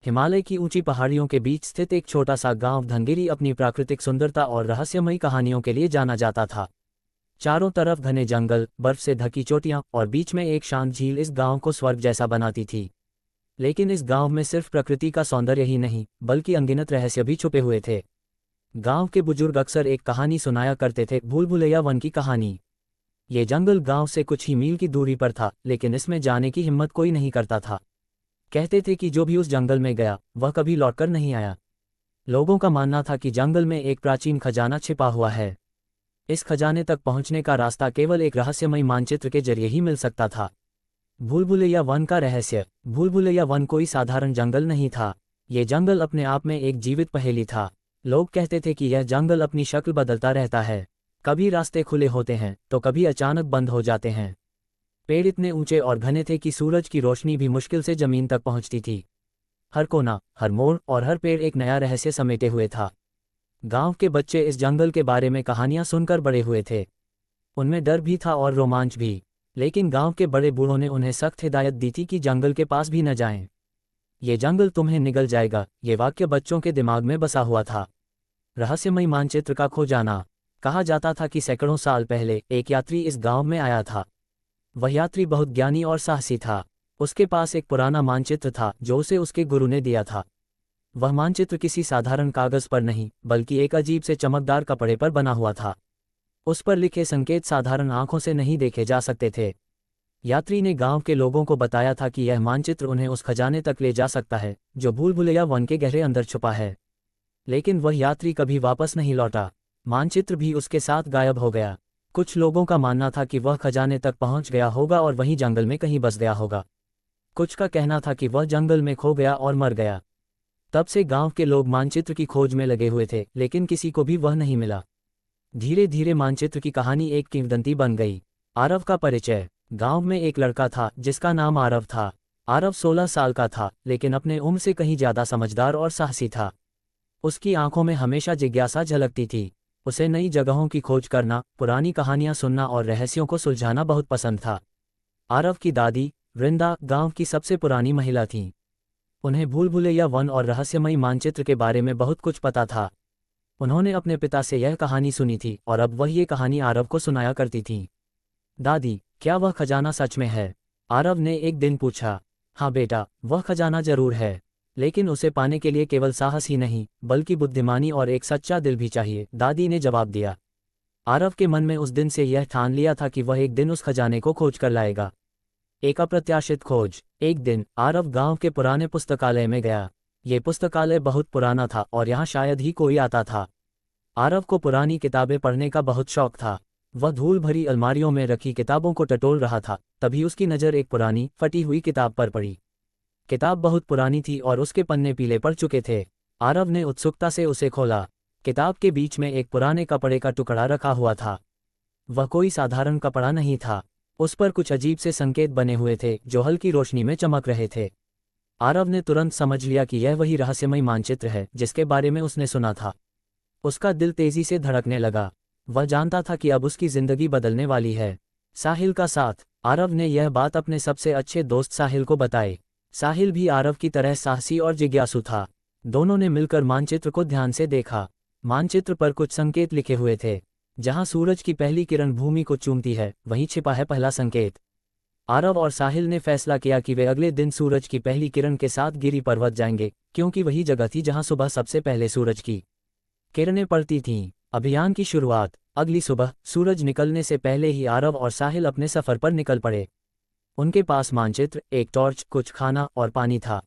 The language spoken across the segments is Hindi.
हिमालय की ऊंची पहाड़ियों के बीच स्थित एक छोटा सा गांव धनगिरी अपनी प्राकृतिक सुंदरता और रहस्यमयी कहानियों के लिए जाना जाता था। चारों तरफ घने जंगल, बर्फ से ढकी चोटियां और बीच में एक शांत झील इस गांव को स्वर्ग जैसा बनाती थी। लेकिन इस गांव में सिर्फ प्रकृति का सौंदर्य ही नहीं, बल्कि अनगिनत रहस्य भी छुपे हुए थे। गांव के बुजुर्ग अक्सर एक कहानी सुनाया करते थे, भूल भुलैया वन की कहानी। ये जंगल गांव से कुछ ही मील की दूरी पर था, लेकिन इसमें जाने की हिम्मत कोई नहीं करता था। कहते थे कि जो भी उस जंगल में गया वह कभी लौटकर नहीं आया। लोगों का मानना था कि जंगल में एक प्राचीन खजाना छिपा हुआ है। इस खजाने तक पहुंचने का रास्ता केवल एक रहस्यमयी मानचित्र के जरिए ही मिल सकता था। भूल भुलैया वन का रहस्य। भूल भुलैया वन कोई साधारण जंगल नहीं था। ये जंगल अपने आप में एक जीवित पहेली था। लोग कहते थे कि यह जंगल अपनी शक्ल बदलता रहता है। कभी रास्ते खुले होते हैं तो कभी अचानक बंद हो जाते हैं। पेड़ इतने ऊंचे और घने थे कि सूरज की रोशनी भी मुश्किल से जमीन तक पहुंचती थी। हर कोना, हर मोड़ और हर पेड़ एक नया रहस्य समेटे हुए था। गांव के बच्चे इस जंगल के बारे में कहानियां सुनकर बड़े हुए थे। उनमें डर भी था और रोमांच भी। लेकिन गांव के बड़े बूढ़ों ने उन्हें सख्त हिदायत दी थी कि जंगल के पास भी न जाएं। ये जंगल तुम्हें निगल जाएगा, ये वाक्य बच्चों के दिमाग में बसा हुआ था। रहस्यमयी मानचित्र का खो जाना। कहा जाता था कि सैकड़ों साल पहले एक यात्री इस गांव में आया था। वह यात्री बहुत ज्ञानी और साहसी था। उसके पास एक पुराना मानचित्र था जो उसे उसके गुरु ने दिया था। वह मानचित्र किसी साधारण कागज पर नहीं, बल्कि एक अजीब से चमकदार कपड़े पर बना हुआ था। उस पर लिखे संकेत साधारण आंखों से नहीं देखे जा सकते थे। यात्री ने गांव के लोगों को बताया था कि यह मानचित्र उन्हें उस खजाने तक ले जा सकता है जो भूल भुलैया वन के गहरे अंदर छुपा है। लेकिन वह यात्री कभी वापस नहीं लौटा। मानचित्र भी उसके साथ गायब हो गया। कुछ लोगों का मानना था कि वह खजाने तक पहुंच गया होगा और वहीं जंगल में कहीं बस गया होगा। कुछ का कहना था कि वह जंगल में खो गया और मर गया। तब से गांव के लोग मानचित्र की खोज में लगे हुए थे, लेकिन किसी को भी वह नहीं मिला। धीरे धीरे मानचित्र की कहानी एक किंवदंती बन गई। आरव का परिचय। गांव में एक लड़का था जिसका नाम आरव था। आरव 16 साल का था, लेकिन अपने उम्र से कहीं ज्यादा समझदार और साहसी था। उसकी आंखों में हमेशा जिज्ञासा झलकती थी। उसे नई जगहों की खोज करना, पुरानी कहानियां सुनना और रहस्यों को सुलझाना बहुत पसंद था। आरव की दादी वृंदा गांव की सबसे पुरानी महिला थीं। उन्हें भूल भुलैया वन और रहस्यमयी मानचित्र के बारे में बहुत कुछ पता था। उन्होंने अपने पिता से यह कहानी सुनी थी और अब वह ये कहानी आरव को सुनाया करती थीं। दादी, क्या वह खजाना सच में है? आरव ने एक दिन पूछा। हाँ बेटा, वह खजाना जरूर है, लेकिन उसे पाने के लिए केवल साहस ही नहीं, बल्कि बुद्धिमानी और एक सच्चा दिल भी चाहिए, दादी ने जवाब दिया। आरव के मन में उस दिन से यह ठान लिया था कि वह एक दिन उस खजाने को खोज कर लाएगा। एक अप्रत्याशित खोज। एक दिन आरव गांव के पुराने पुस्तकालय में गया। ये पुस्तकालय बहुत पुराना था और यहाँ शायद ही कोई आता था। आरव को पुरानी किताबें पढ़ने का बहुत शौक था। वह धूल भरी अलमारियों में रखी किताबों को टटोल रहा था, तभी उसकी नज़र एक पुरानी फटी हुई किताब पर पड़ी। किताब बहुत पुरानी थी और उसके पन्ने पीले पड़ चुके थे। आरव ने उत्सुकता से उसे खोला। किताब के बीच में एक पुराने कपड़े का टुकड़ा रखा हुआ था। वह कोई साधारण कपड़ा नहीं था। उस पर कुछ अजीब से संकेत बने हुए थे जो हल्की रोशनी में चमक रहे थे। आरव ने तुरंत समझ लिया कि यह वही रहस्यमयी मानचित्र है जिसके बारे में उसने सुना था। उसका दिल तेजी से धड़कने लगा। वह जानता था कि अब उसकी जिंदगी बदलने वाली है। साहिल का साथ। आरव ने यह बात अपने सबसे अच्छे दोस्त साहिल को बताई। साहिल भी आरव की तरह साहसी और जिज्ञासु था। दोनों ने मिलकर मानचित्र को ध्यान से देखा। मानचित्र पर कुछ संकेत लिखे हुए थे। जहां सूरज की पहली किरण भूमि को चूमती है, वहीं छिपा है पहला संकेत। आरव और साहिल ने फैसला किया कि वे अगले दिन सूरज की पहली किरण के साथ गिरी पर्वत जाएंगे, क्योंकि वही जगह थी जहां सुबह सबसे पहले सूरज की किरणें पड़ती थीं। अभियान की शुरुआत। अगली सुबह सूरज निकलने से पहले ही आरव और साहिल अपने सफर पर निकल पड़े। उनके पास मानचित्र, एक टॉर्च, कुछ खाना और पानी था।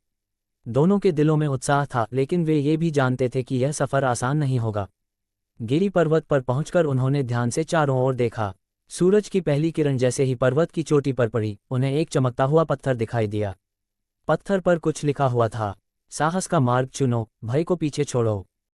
दोनों के दिलों में उत्साह था, लेकिन वे ये भी जानते थे कि यह सफर आसान नहीं होगा। गिरी पर्वत पर पहुंचकर उन्होंने ध्यान से चारों ओर देखा। सूरज की पहली किरण जैसे ही पर्वत की चोटी पर पड़ी, उन्हें एक चमकता हुआ पत्थर दिखाई दिया। पत्थर पर कुछ लिखा हुआ था। साहस का मार्ग चुनो, भय को पीछे छोड़ो।